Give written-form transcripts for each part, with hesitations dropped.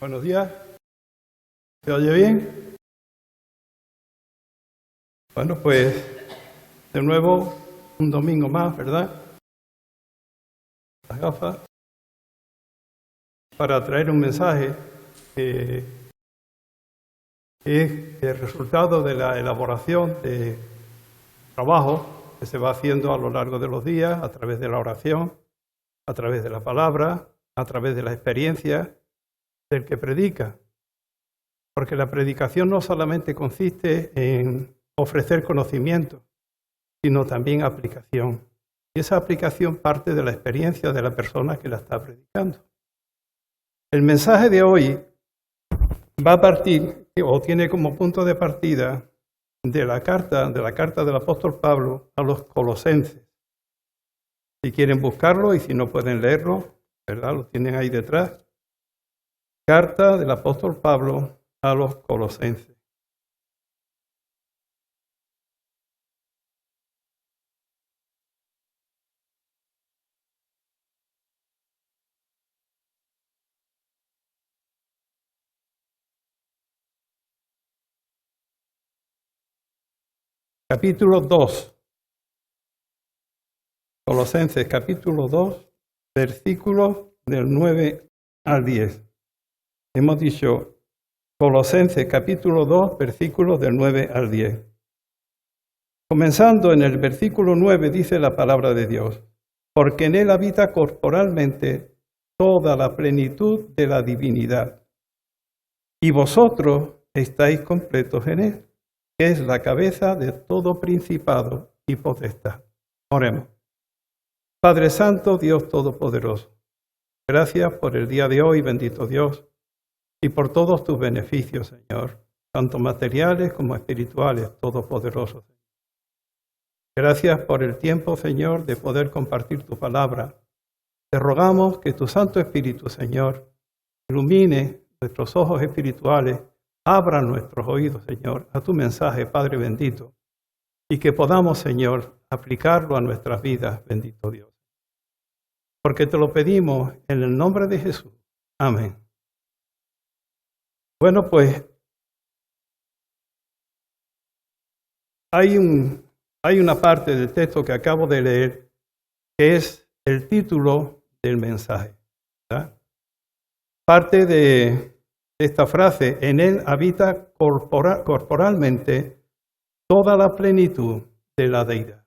Buenos días. ¿Se oye bien? Bueno, pues de nuevo un domingo más, ¿verdad? Las gafas. Para traer un mensaje que es el resultado de la elaboración de trabajo que se va haciendo a lo largo de los días, a través de la oración, a través de la palabra, a través de la experiencia del que predica. Porque la predicación no solamente consiste en ofrecer conocimiento, sino también aplicación. Y esa aplicación parte de la experiencia de la persona que la está predicando. El mensaje de hoy va a partir, o tiene como punto de partida, de la carta del apóstol Pablo a los colosenses. Si quieren buscarlo y si no pueden leerlo, ¿verdad? Lo tienen ahí detrás. Carta del apóstol Pablo a los colosenses. Capítulo 2. Colosenses, capítulo 2, versículos del 9 al 10. Hemos dicho Colosenses, capítulo 2, versículos del 9 al 10. Comenzando en el versículo 9 dice la palabra de Dios, porque en él habita corporalmente toda la plenitud de la divinidad, y vosotros estáis completos en él, que es la cabeza de todo principado y potestad. Oremos. Padre Santo, Dios Todopoderoso, gracias por el día de hoy, bendito Dios, y por todos tus beneficios, Señor, tanto materiales como espirituales, todopoderosos. Gracias por el tiempo, Señor, de poder compartir tu palabra. Te rogamos que tu Santo Espíritu, Señor, ilumine nuestros ojos espirituales, abra nuestros oídos, Señor, a tu mensaje, Padre bendito, y que podamos, Señor, aplicarlo a nuestras vidas, bendito Dios. Porque te lo pedimos en el nombre de Jesús. Amén. Bueno, pues hay una parte del texto que acabo de leer que es el título del mensaje, ¿verdad? Parte de esta frase, en él habita corporalmente toda la plenitud de la deidad.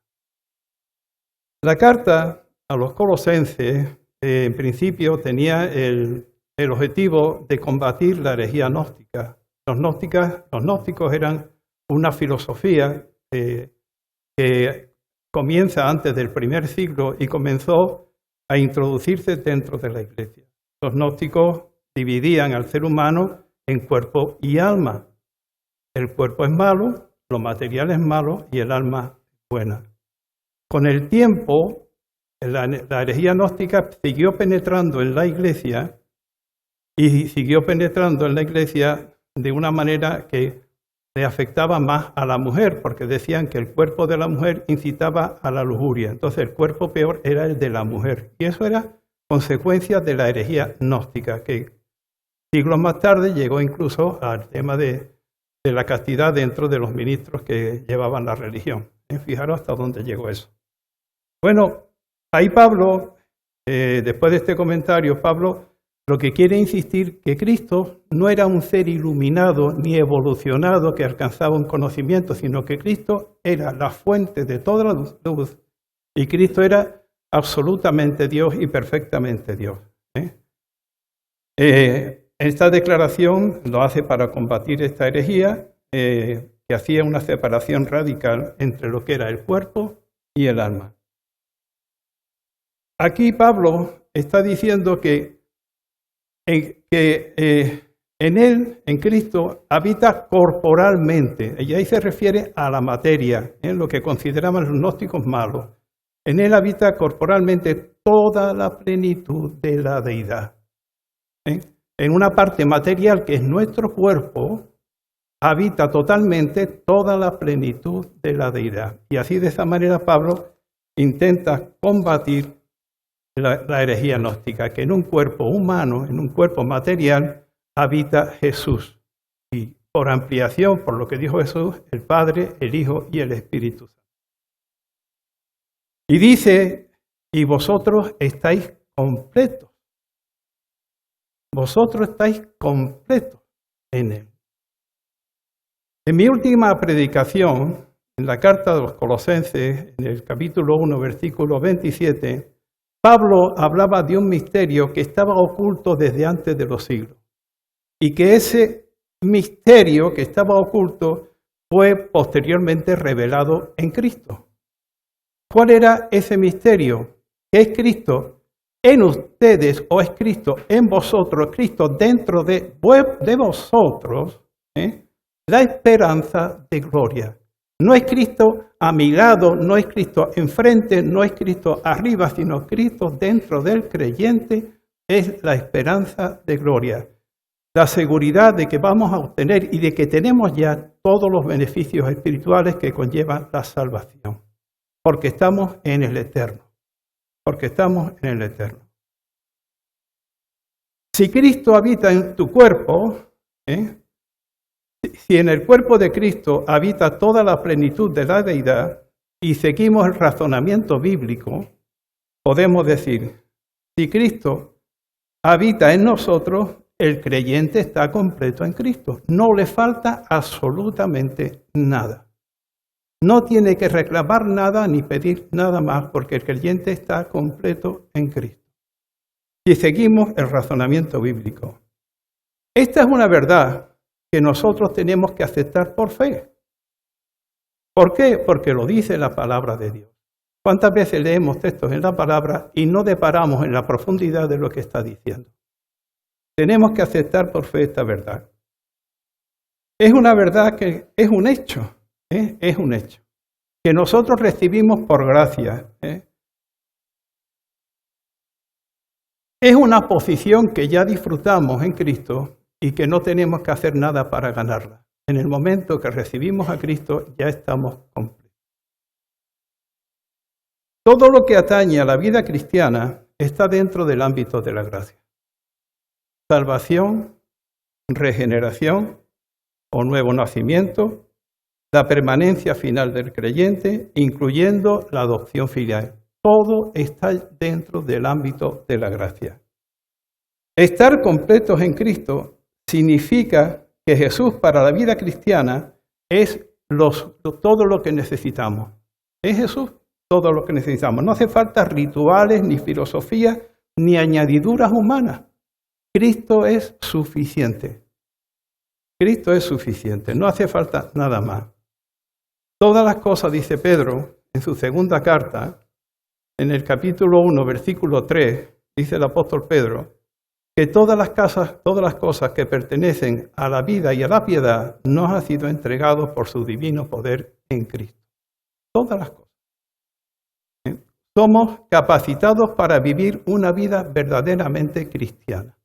La carta a los colosenses, en principio, tenía el objetivo de combatir la herejía gnóstica. Los gnósticos eran una filosofía que comienza antes del primer siglo y comenzó a introducirse dentro de la Iglesia. Los gnósticos dividían al ser humano en cuerpo y alma. El cuerpo es malo, lo material es malo y el alma es buena. Con el tiempo, la herejía gnóstica siguió penetrando en la Iglesia y siguió penetrando en la Iglesia de una manera que le afectaba más a la mujer, porque decían que el cuerpo de la mujer incitaba a la lujuria. Entonces el cuerpo peor era el de la mujer. Y eso era consecuencia de la herejía gnóstica, que siglos más tarde llegó incluso al tema de la castidad dentro de los ministros que llevaban la religión. Fijaros hasta dónde llegó eso. Bueno, ahí Pablo, después de este comentario, Pablo lo que quiere insistir que Cristo no era un ser iluminado ni evolucionado que alcanzaba un conocimiento, sino que Cristo era la fuente de toda la luz y Cristo era absolutamente Dios y perfectamente Dios. Esta declaración lo hace para combatir esta herejía que hacía una separación radical entre lo que era el cuerpo y el alma. Aquí Pablo está diciendo que en él, en Cristo, habita corporalmente, y ahí se refiere a la materia, lo que consideraban los gnósticos malos. En él habita corporalmente toda la plenitud de la deidad. En una parte material que es nuestro cuerpo, habita totalmente toda la plenitud de la deidad. Y así de esa manera Pablo intenta combatir la herejía gnóstica, que en un cuerpo humano, en un cuerpo material, habita Jesús. Y por ampliación, por lo que dijo Jesús, el Padre, el Hijo y el Espíritu Santo. Y dice, y vosotros estáis completos. Vosotros estáis completos en Él. En mi última predicación, en la carta de los Colosenses, en el capítulo 1, versículo 27, Pablo hablaba de un misterio que estaba oculto desde antes de los siglos. Y que ese misterio que estaba oculto fue posteriormente revelado en Cristo. ¿Cuál era ese misterio? Que es Cristo en ustedes, o es Cristo en vosotros, Cristo dentro de vosotros, la esperanza de gloria. No es Cristo a mi lado, no es Cristo enfrente, no es Cristo arriba, sino Cristo dentro del creyente es la esperanza de gloria. La seguridad de que vamos a obtener y de que tenemos ya todos los beneficios espirituales que conllevan la salvación. Porque estamos en el eterno. Porque estamos en el eterno. Si Cristo habita en tu cuerpo, si en el cuerpo de Cristo habita toda la plenitud de la deidad y seguimos el razonamiento bíblico, podemos decir, si Cristo habita en nosotros, el creyente está completo en Cristo. No le falta absolutamente nada. No tiene que reclamar nada ni pedir nada más porque el creyente está completo en Cristo. Si seguimos el razonamiento bíblico. Esta es una verdad que nosotros tenemos que aceptar por fe. ¿Por qué? Porque lo dice la palabra de Dios. ¿Cuántas veces leemos textos en la palabra y no deparamos en la profundidad de lo que está diciendo? Tenemos que aceptar por fe esta verdad. Es una verdad que es un hecho, es un hecho, que nosotros recibimos por gracia. Es una posición que ya disfrutamos en Cristo y que no tenemos que hacer nada para ganarla. En el momento que recibimos a Cristo ya estamos completos. Todo lo que atañe a la vida cristiana está dentro del ámbito de la gracia. Salvación, regeneración o nuevo nacimiento, la permanencia final del creyente, incluyendo la adopción filial. Todo está dentro del ámbito de la gracia. Estar completos en Cristo significa que Jesús para la vida cristiana es todo lo que necesitamos. Es Jesús todo lo que necesitamos. No hace falta rituales, ni filosofías, ni añadiduras humanas. Cristo es suficiente. Cristo es suficiente. No hace falta nada más. Todas las cosas, dice Pedro en su segunda carta, en el capítulo 1, versículo 3, dice el apóstol Pedro, que todas las cosas que pertenecen a la vida y a la piedad nos han sido entregados por su divino poder en Cristo. Todas las cosas. Somos capacitados para vivir una vida verdaderamente cristiana.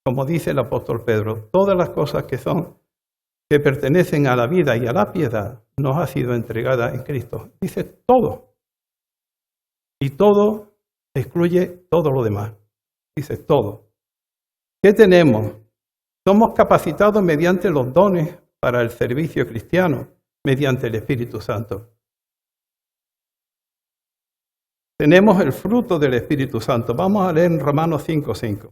Como dice el apóstol Pedro, todas las cosas que pertenecen a la vida y a la piedad nos ha sido entregada en Cristo. Dice todo. Y todo excluye todo lo demás. Dice todo. ¿Qué tenemos? Somos capacitados mediante los dones para el servicio cristiano, mediante el Espíritu Santo. Tenemos el fruto del Espíritu Santo. Vamos a leer en Romanos 5:5.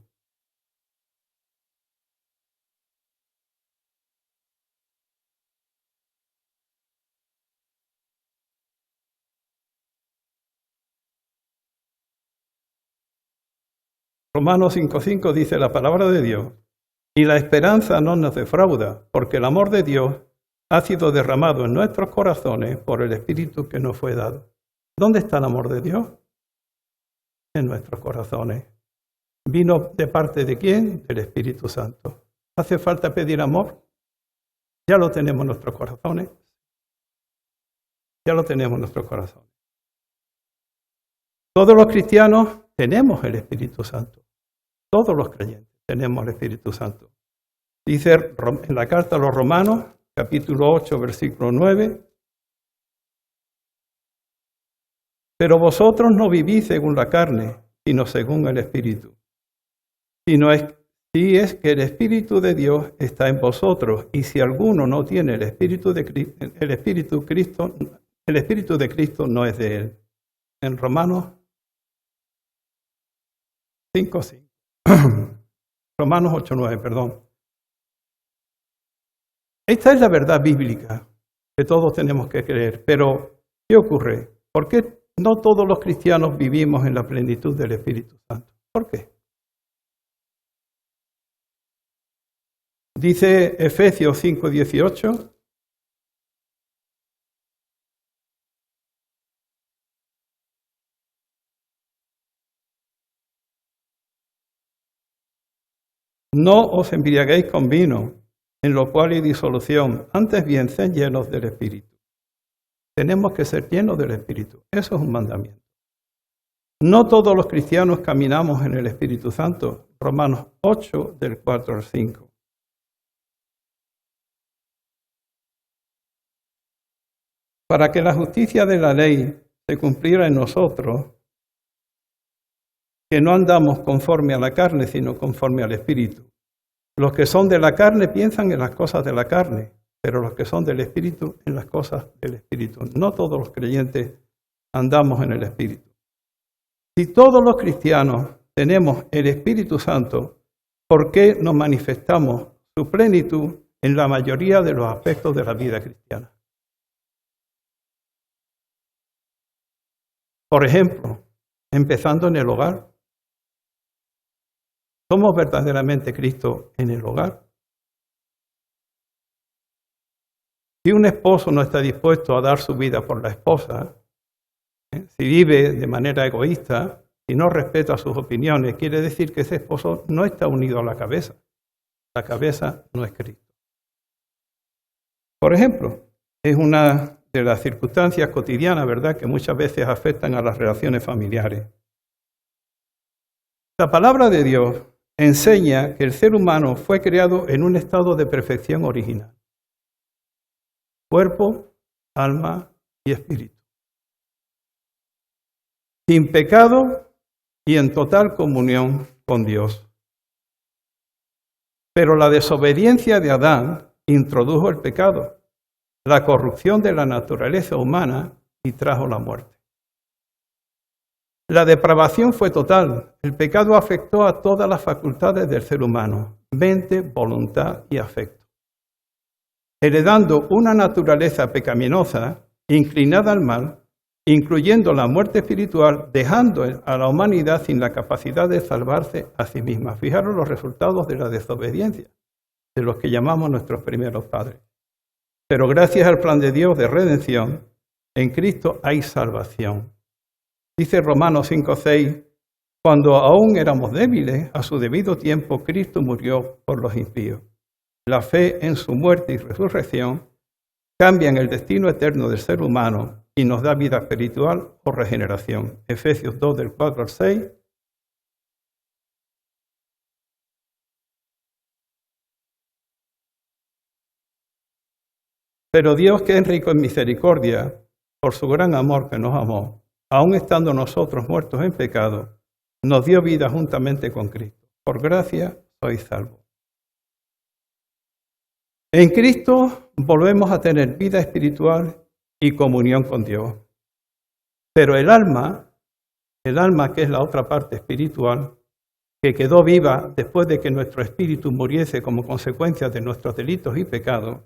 Romanos 5:5 dice la palabra de Dios, y la esperanza no nos defrauda, porque el amor de Dios ha sido derramado en nuestros corazones por el Espíritu que nos fue dado. ¿Dónde está el amor de Dios? En nuestros corazones. ¿Vino de parte de quién? Del Espíritu Santo. ¿Hace falta pedir amor? Ya lo tenemos en nuestros corazones. Ya lo tenemos en nuestros corazones. Todos los cristianos tenemos el Espíritu Santo. Todos los creyentes tenemos el Espíritu Santo. Dice en la carta a los Romanos, capítulo 8, versículo 9, pero vosotros no vivís según la carne, sino según el Espíritu. si es que el Espíritu de Dios está en vosotros, y si alguno no tiene el Espíritu de Cristo, el Espíritu de Cristo no es de él. En Romanos 5:5. Romanos 8:9, perdón. Esta es la verdad bíblica que todos tenemos que creer. Pero, ¿qué ocurre? ¿Por qué no todos los cristianos vivimos en la plenitud del Espíritu Santo? ¿Por qué? Dice Efesios 5:18. No os embriaguéis con vino, en lo cual hay disolución, antes bien sed llenos del Espíritu. Tenemos que ser llenos del Espíritu. Eso es un mandamiento. No todos los cristianos caminamos en el Espíritu Santo. Romanos 8, del 4 al 5. Para que la justicia de la ley se cumpliera en nosotros, que no andamos conforme a la carne, sino conforme al Espíritu. Los que son de la carne piensan en las cosas de la carne, pero los que son del Espíritu en las cosas del Espíritu. No todos los creyentes andamos en el Espíritu. Si todos los cristianos tenemos el Espíritu Santo, ¿por qué no manifestamos su plenitud en la mayoría de los aspectos de la vida cristiana? Por ejemplo, empezando en el hogar. ¿Somos verdaderamente Cristo en el hogar? Si un esposo no está dispuesto a dar su vida por la esposa, si vive de manera egoísta, si no respeta sus opiniones, quiere decir que ese esposo no está unido a la cabeza. La cabeza no es Cristo. Por ejemplo, es una de las circunstancias cotidianas, ¿verdad?, que muchas veces afectan a las relaciones familiares. La palabra de Dios enseña que el ser humano fue creado en un estado de perfección original. Cuerpo, alma y espíritu. Sin pecado y en total comunión con Dios. Pero la desobediencia de Adán introdujo el pecado, la corrupción de la naturaleza humana y trajo la muerte. La depravación fue total. El pecado afectó a todas las facultades del ser humano, mente, voluntad y afecto, heredando una naturaleza pecaminosa, inclinada al mal, incluyendo la muerte espiritual, dejando a la humanidad sin la capacidad de salvarse a sí misma. Fijaros los resultados de la desobediencia, de los que llamamos nuestros primeros padres. Pero gracias al plan de Dios de redención, en Cristo hay salvación. Dice Romanos 5:6, cuando aún éramos débiles, a su debido tiempo Cristo murió por los impíos. La fe en su muerte y resurrección cambian el destino eterno del ser humano y nos da vida espiritual o regeneración. Efesios 2, del 4 al 6. Pero Dios, que es rico en misericordia, por su gran amor que nos amó, aun estando nosotros muertos en pecado, nos dio vida juntamente con Cristo. Por gracia sois salvos. En Cristo volvemos a tener vida espiritual y comunión con Dios. Pero el alma que es la otra parte espiritual, que quedó viva después de que nuestro espíritu muriese como consecuencia de nuestros delitos y pecados,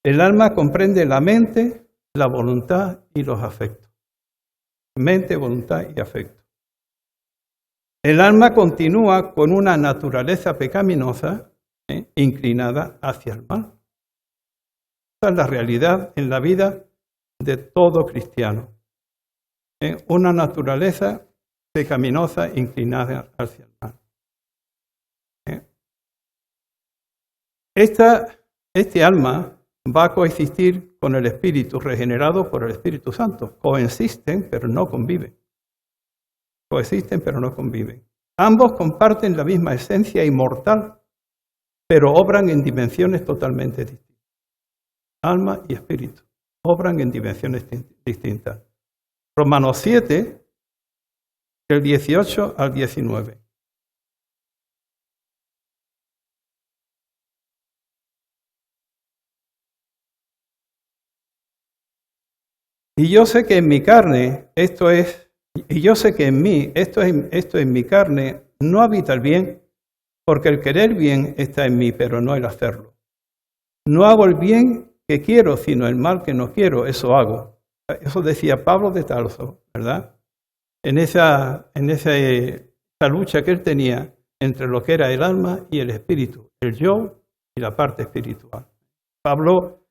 el alma comprende la mente, la voluntad y los afectos. Mente, voluntad y afecto. El alma continúa con una naturaleza pecaminosa, inclinada hacia el mal. Esa es la realidad en la vida de todo cristiano. Una naturaleza pecaminosa inclinada hacia el mal. Este alma va a coexistir con el Espíritu regenerado por el Espíritu Santo. Coexisten, pero no conviven. Coexisten, pero no conviven. Ambos comparten la misma esencia inmortal, pero obran en dimensiones totalmente distintas. Alma y espíritu obran en dimensiones distintas. Romanos 7, del 18 al 19. Y yo sé que en mi carne, y yo sé que en mí, esto en mi carne, no habita el bien, porque el querer bien está en mí, pero no el hacerlo. No hago el bien que quiero, sino el mal que no quiero, eso hago. Eso decía Pablo de Tarso, ¿verdad? En esa lucha que él tenía entre lo que era el alma y el espíritu, el yo y la parte espiritual. Pablo,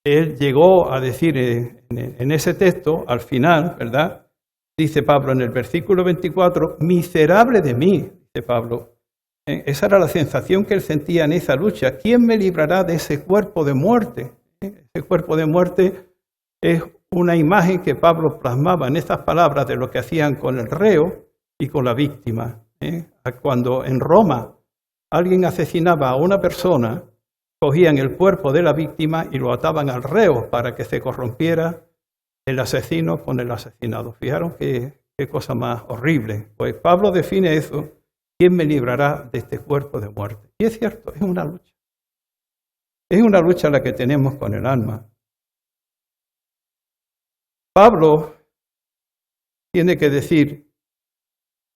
él llegó a decir en ese texto, al final, ¿verdad? Dice Pablo en el versículo 24, miserable de mí, dice Pablo. Esa era la sensación que él sentía en esa lucha. ¿Quién me librará de ese cuerpo de muerte? Ese cuerpo de muerte es una imagen que Pablo plasmaba en estas palabras de lo que hacían con el reo y con la víctima. Cuando en Roma alguien asesinaba a una persona, cogían el cuerpo de la víctima y lo ataban al reo para que se corrompiera el asesino con el asesinado. Fijaron qué cosa más horrible. Pues Pablo define eso. ¿Quién me librará de este cuerpo de muerte? Y es cierto, es una lucha. Es una lucha la que tenemos con el alma. Pablo tiene que decir,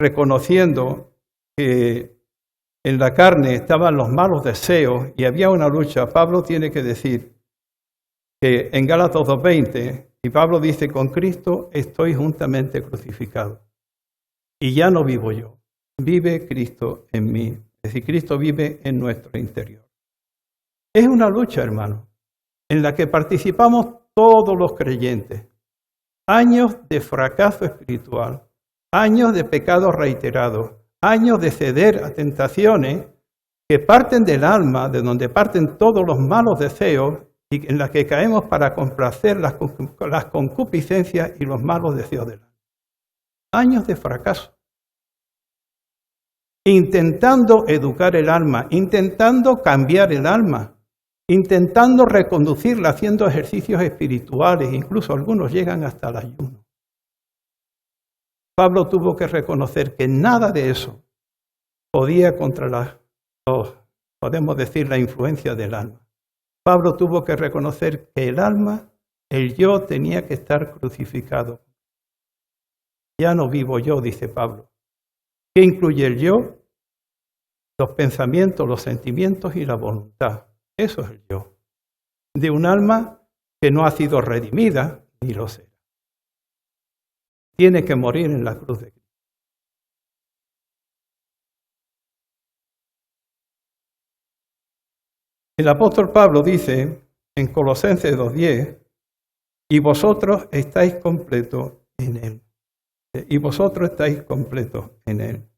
reconociendo que en la carne estaban los malos deseos y había una lucha, Pablo tiene que decir que en Gálatas 2:20, y Pablo dice, con Cristo estoy juntamente crucificado. Y ya no vivo yo. Vive Cristo en mí, es decir, Cristo vive en nuestro interior. Es una lucha, hermano, en la que participamos todos los creyentes. Años de fracaso espiritual, años de pecados reiterados, años de ceder a tentaciones que parten del alma, de donde parten todos los malos deseos y en las que caemos para complacer las concupiscencias y los malos deseos del alma. Años de fracaso. Intentando educar el alma, intentando cambiar el alma, intentando reconducirla haciendo ejercicios espirituales, incluso algunos llegan hasta el ayuno. Pablo tuvo que reconocer que nada de eso podía contra podemos decir, la influencia del alma. Pablo tuvo que reconocer que el alma, el yo, tenía que estar crucificado. Ya no vivo yo, dice Pablo. ¿Qué incluye el yo? Los pensamientos, los sentimientos y la voluntad. Eso es el yo. De un alma que no ha sido redimida, ni lo será. Tiene que morir en la cruz de Cristo. El apóstol Pablo dice en Colosenses 2:10, y vosotros estáis completos en Él. Y vosotros estáis completos en Él.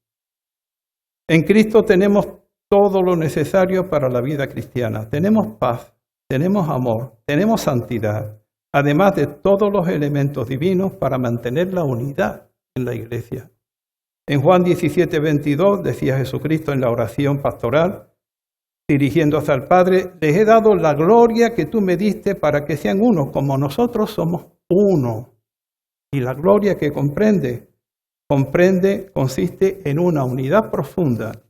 En Cristo tenemos todo lo necesario para la vida cristiana. Tenemos paz, tenemos amor, tenemos santidad, además de todos los elementos divinos para mantener la unidad en la iglesia. En Juan 17:22 decía Jesucristo en la oración pastoral, dirigiéndose al Padre, les he dado la gloria que tú me diste para que sean uno, como nosotros somos uno. Y la gloria que consiste en una unidad profunda,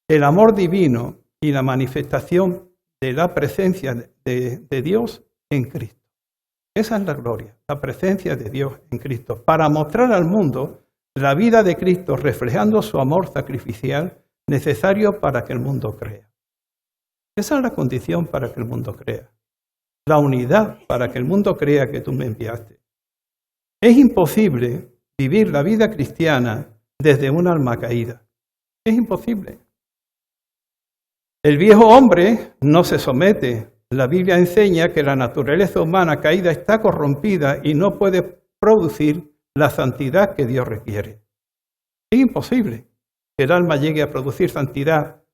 el amor divino y la manifestación de la presencia de Dios en Cristo. Esa es la gloria, la presencia de Dios en Cristo, para mostrar al mundo la vida de Cristo reflejando su amor sacrificial necesario para que el mundo crea. Esa es la condición para que el mundo crea. La unidad para que el mundo crea que tú me enviaste. Es imposible vivir la vida cristiana desde un alma caída. Es imposible. El viejo hombre no se somete. La Biblia enseña que la naturaleza humana caída está corrompida y no puede producir la santidad que Dios requiere. Es imposible que el alma llegue a producir santidad.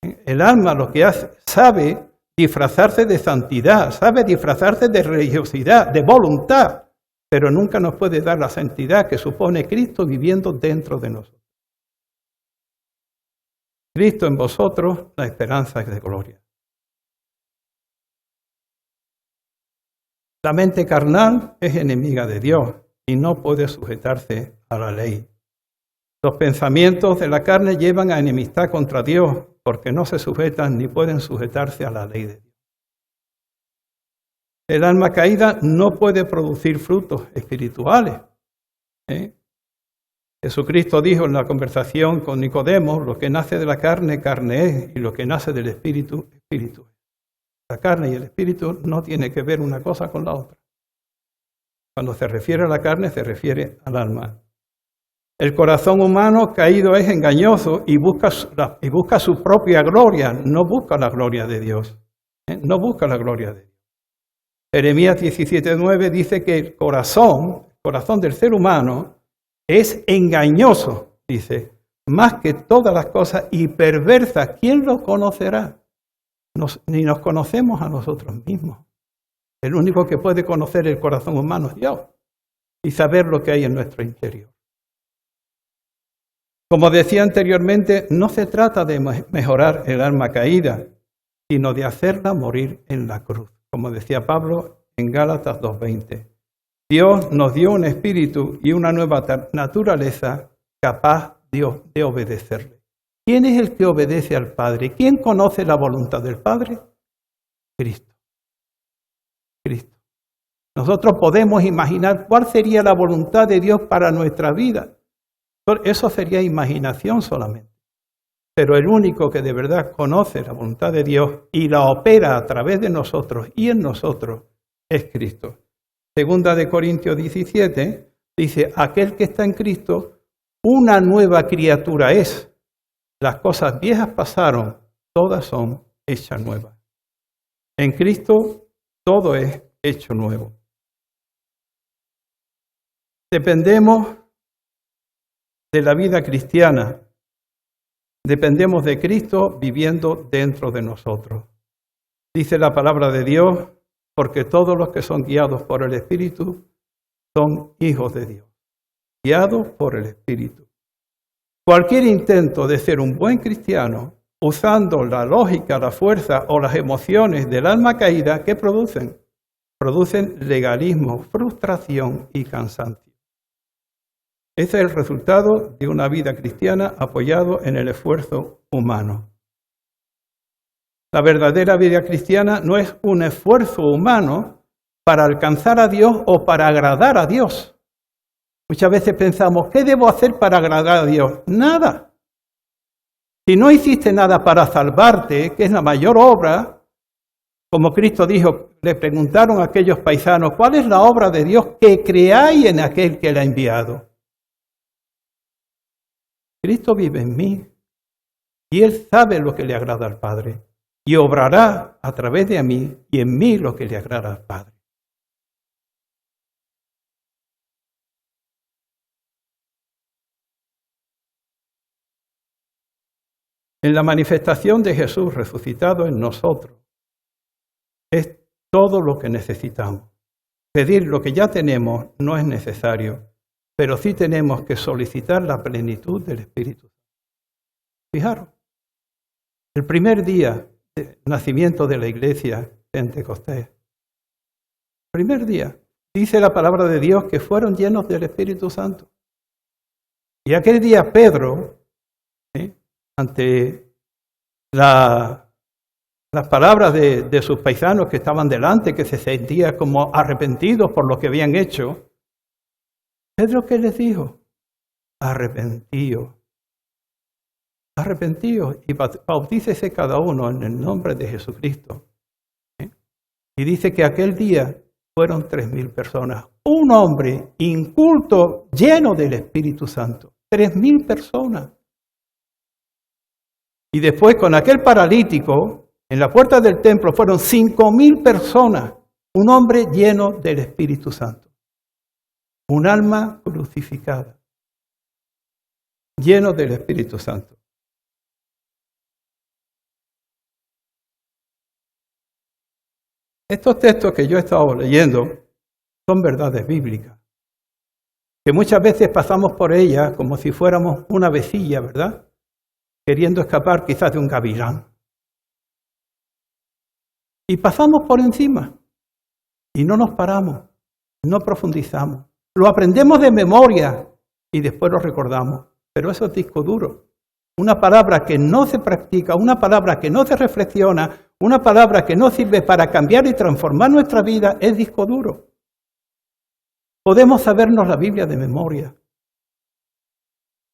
El alma lo que hace, sabe disfrazarse de santidad, sabe disfrazarse de religiosidad, de voluntad, pero nunca nos puede dar la santidad que supone Cristo viviendo dentro de nosotros. Cristo en vosotros, la esperanza de gloria. La mente carnal es enemiga de Dios y no puede sujetarse a la ley. Los pensamientos de la carne llevan a enemistad contra Dios porque no se sujetan ni pueden sujetarse a la ley de Dios. El alma caída no puede producir frutos espirituales. Jesucristo dijo en la conversación con Nicodemo, lo que nace de la carne, carne es, y lo que nace del espíritu, espíritu es. La carne y el espíritu no tienen que ver una cosa con la otra. Cuando se refiere a la carne, se refiere al alma. El corazón humano caído es engañoso y busca su propia gloria, no busca la gloria de Dios. No busca la gloria de Dios. Jeremías 17:9 dice que el corazón del ser humano es engañoso, dice, más que todas las cosas y perversa. ¿Quién lo conocerá? Ni nos conocemos a nosotros mismos. El único que puede conocer el corazón humano es Dios y saber lo que hay en nuestro interior. Como decía anteriormente, no se trata de mejorar el alma caída, sino de hacerla morir en la cruz. Como decía Pablo en Gálatas 2:20. Dios nos dio un espíritu y una nueva naturaleza capaz de obedecerle. ¿Quién es el que obedece al Padre? ¿Quién conoce la voluntad del Padre? Cristo. Cristo. Nosotros podemos imaginar cuál sería la voluntad de Dios para nuestra vida. Eso sería imaginación solamente. Pero el único que de verdad conoce la voluntad de Dios y la opera a través de nosotros y en nosotros es Cristo. Segunda de Corintios 17 dice, aquel que está en Cristo, una nueva criatura es. Las cosas viejas pasaron, todas son hechas nuevas. En Cristo todo es hecho nuevo. Dependemos de la vida cristiana. Dependemos de Cristo viviendo dentro de nosotros. Dice la palabra de Dios, porque todos los que son guiados por el Espíritu son hijos de Dios. Guiados por el Espíritu. Cualquier intento de ser un buen cristiano, usando la lógica, la fuerza o las emociones del alma caída, ¿qué producen? Producen legalismo, frustración y cansancio. Ese es el resultado de una vida cristiana apoyado en el esfuerzo humano. La verdadera vida cristiana no es un esfuerzo humano para alcanzar a Dios o para agradar a Dios. Muchas veces pensamos, ¿qué debo hacer para agradar a Dios? Nada. Si no hiciste nada para salvarte, que es la mayor obra, como Cristo dijo, le preguntaron a aquellos paisanos, ¿cuál es la obra de Dios? Que creáis en aquel que le ha enviado. Cristo vive en mí y Él sabe lo que le agrada al Padre y obrará a través de mí y en mí lo que le agrada al Padre. En la manifestación de Jesús resucitado en nosotros es todo lo que necesitamos. Pedir lo que ya tenemos no es necesario, pero sí tenemos que solicitar la plenitud del Espíritu. Fijaros, el primer día de nacimiento de la iglesia Pentecostés, primer día, dice la palabra de Dios que fueron llenos del Espíritu Santo. Y aquel día Pedro, ante las palabras de sus paisanos que estaban delante, que se sentían como arrepentidos por lo que habían hecho, Pedro, ¿qué les dijo? Arrepentíos. Arrepentíos y bautícese cada uno en el nombre de Jesucristo. Y dice que aquel día fueron 3,000 personas. Un hombre inculto, lleno del Espíritu Santo. 3,000 personas. Y después con aquel paralítico, en la puerta del templo fueron 5,000 personas. Un hombre lleno del Espíritu Santo. Un alma crucificada, lleno del Espíritu Santo. Estos textos que yo he estado leyendo son verdades bíblicas, que muchas veces pasamos por ellas como si fuéramos una avecilla, ¿verdad? Queriendo escapar quizás de un gavilán. Y pasamos por encima y no nos paramos, no profundizamos. Lo aprendemos de memoria y después lo recordamos, pero eso es disco duro. Una palabra que no se practica, una palabra que no se reflexiona, una palabra que no sirve para cambiar y transformar nuestra vida es disco duro. Podemos sabernos la Biblia de memoria,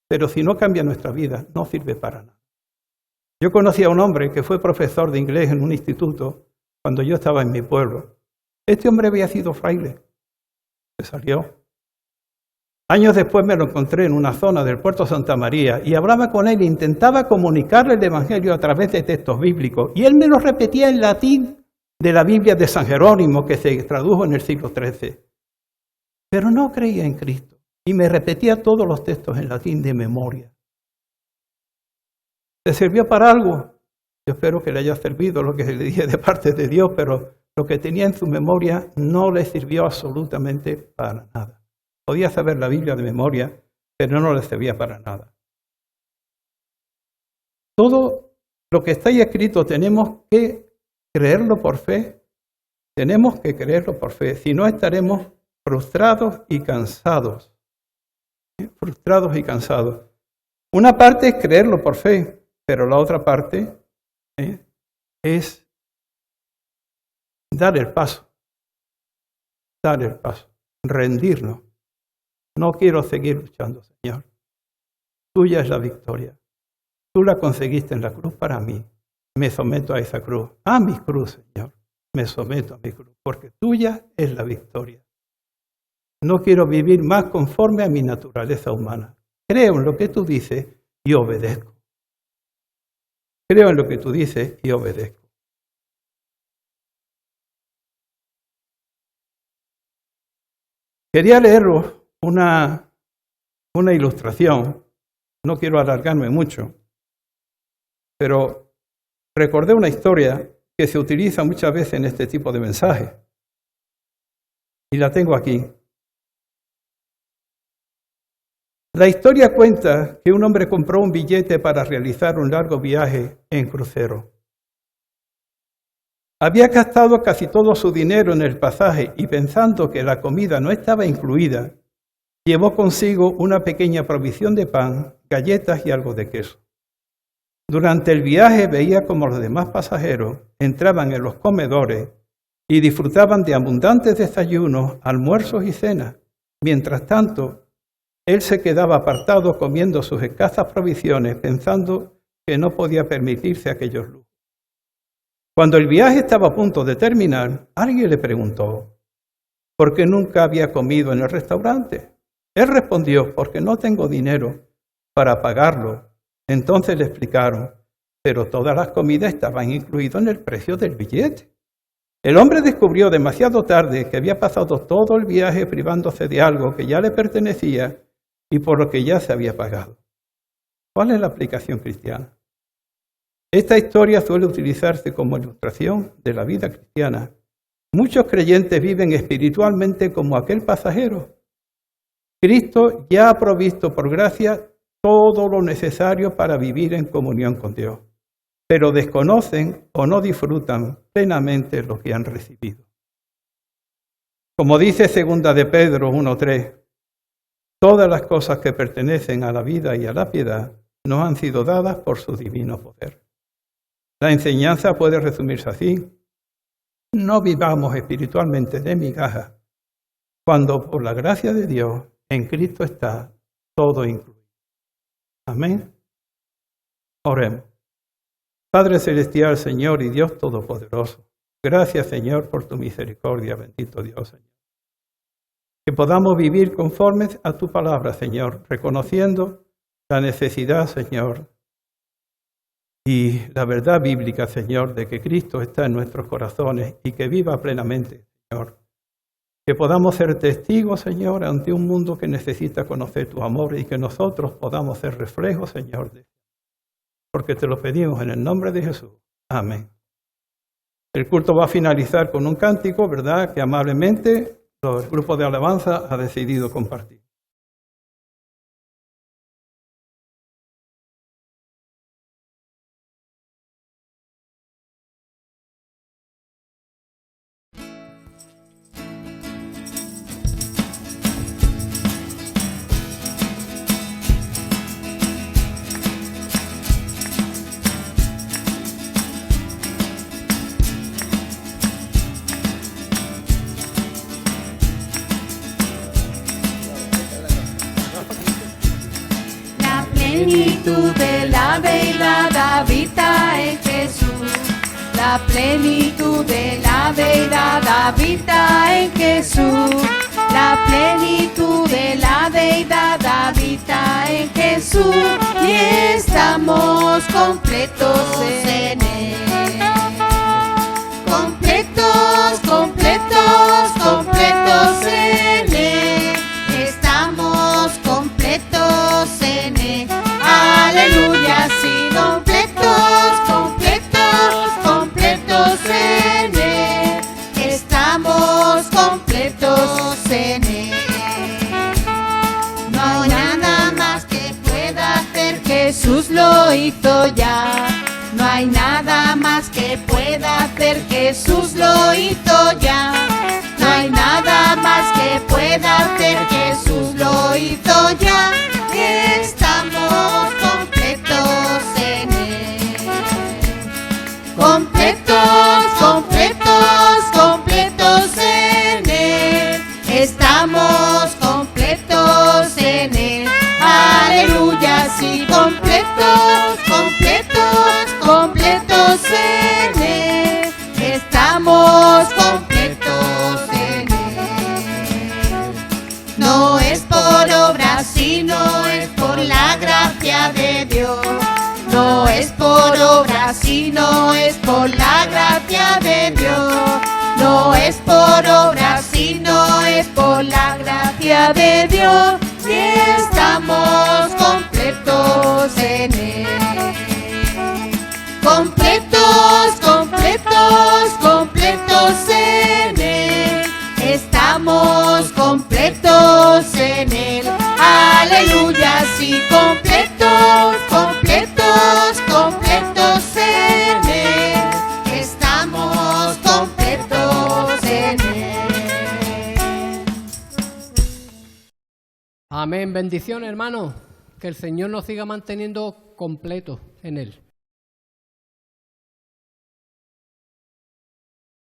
pero si no cambia nuestra vida, no sirve para nada. Yo conocí a un hombre que fue profesor de inglés en un instituto cuando yo estaba en mi pueblo. Este hombre había sido fraile, se salió. Años después me lo encontré en una zona del Puerto Santa María y hablaba con él e intentaba comunicarle el Evangelio a través de textos bíblicos. Y él me lo repetía en latín de la Biblia de San Jerónimo, que se tradujo en el siglo XIII. Pero no creía en Cristo y me repetía todos los textos en latín de memoria. ¿Le sirvió para algo? Yo espero que le haya servido lo que le dije de parte de Dios, pero lo que tenía en su memoria no le sirvió absolutamente para nada. Podía saber la Biblia de memoria, pero no le servía para nada. Todo lo que está ahí escrito tenemos que creerlo por fe. Tenemos que creerlo por fe. Si no, estaremos frustrados y cansados. Frustrados y cansados. Una parte es creerlo por fe, pero la otra parte es dar el paso. Dar el paso. Rendirnos. No quiero seguir luchando, Señor. Tuya es la victoria. Tú la conseguiste en la cruz para mí. Me someto a esa cruz. A mi cruz, Señor. Me someto a mi cruz, porque tuya es la victoria. No quiero vivir más conforme a mi naturaleza humana. Creo en lo que tú dices y obedezco. Creo en lo que tú dices y obedezco. Quería leeros una ilustración. No quiero alargarme mucho, pero recordé una historia que se utiliza muchas veces en este tipo de mensajes. Y la tengo aquí. La historia cuenta que un hombre compró un billete para realizar un largo viaje en crucero. Había gastado casi todo su dinero en el pasaje y pensando que la comida no estaba incluida, llevó consigo una pequeña provisión de pan, galletas y algo de queso. Durante el viaje veía como los demás pasajeros entraban en los comedores y disfrutaban de abundantes desayunos, almuerzos y cenas. Mientras tanto, él se quedaba apartado comiendo sus escasas provisiones, pensando que no podía permitirse aquellos lujos. Cuando el viaje estaba a punto de terminar, alguien le preguntó por qué nunca había comido en el restaurante. Él respondió, porque no tengo dinero para pagarlo. Entonces le explicaron, pero todas las comidas estaban incluidas en el precio del billete. El hombre descubrió demasiado tarde que había pasado todo el viaje privándose de algo que ya le pertenecía y por lo que ya se había pagado. ¿Cuál es la aplicación cristiana? Esta historia suele utilizarse como ilustración de la vida cristiana. Muchos creyentes viven espiritualmente como aquel pasajero. Cristo ya ha provisto por gracia todo lo necesario para vivir en comunión con Dios, pero desconocen o no disfrutan plenamente lo que han recibido. Como dice 2 de Pedro 1:3, todas las cosas que pertenecen a la vida y a la piedad nos han sido dadas por su divino poder. La enseñanza puede resumirse así: no vivamos espiritualmente de migajas, cuando por la gracia de Dios en Cristo está todo incluido. Amén. Oremos. Padre celestial, Señor y Dios todopoderoso, gracias, Señor, por tu misericordia, bendito Dios, Señor. Que podamos vivir conformes a tu palabra, Señor, reconociendo la necesidad, Señor, y la verdad bíblica, Señor, de que Cristo está en nuestros corazones y que viva plenamente, Señor. Que podamos ser testigos, Señor, ante un mundo que necesita conocer tu amor y que nosotros podamos ser reflejos, Señor, de porque te lo pedimos en el nombre de Jesús. Amén. El culto va a finalizar con un cántico, ¿verdad?, que amablemente el grupo de alabanza ha decidido compartir. plenitud de la deidad habita en Jesús. La plenitud de la deidad habita en Jesús. La plenitud de la deidad habita en Jesús. Y estamos completos en Él. Completos, completos, completos en Él. Estamos completos en Él. Aleluya, sí, completos, completos, completos en Él. Estamos completos en Él. No hay nada más que pueda hacer, Jesús lo hizo ya. No hay nada más que pueda hacer, Jesús lo hizo ya. No hay nada más que pueda hacer, Jesús lo hizo ya. Estamos completos en Él. Completos, completos, completos en Él. Estamos completos en Él. Aleluya, sí, completos, completos, completos en Él. Estamos completos en Él. No es por obra, sino es por la gracia de Dios. No es por obra, sino es por la gracia de Dios. No es por obra, sino es por la gracia de Dios. Y estamos completos en Él. Completos, completos, completos en Él. Estamos completos en Él. Aleluya, sí, completos, completos, completos en Él. Estamos completos en Él. Amén. Bendiciones, hermanos. Que el Señor nos siga manteniendo completos en Él.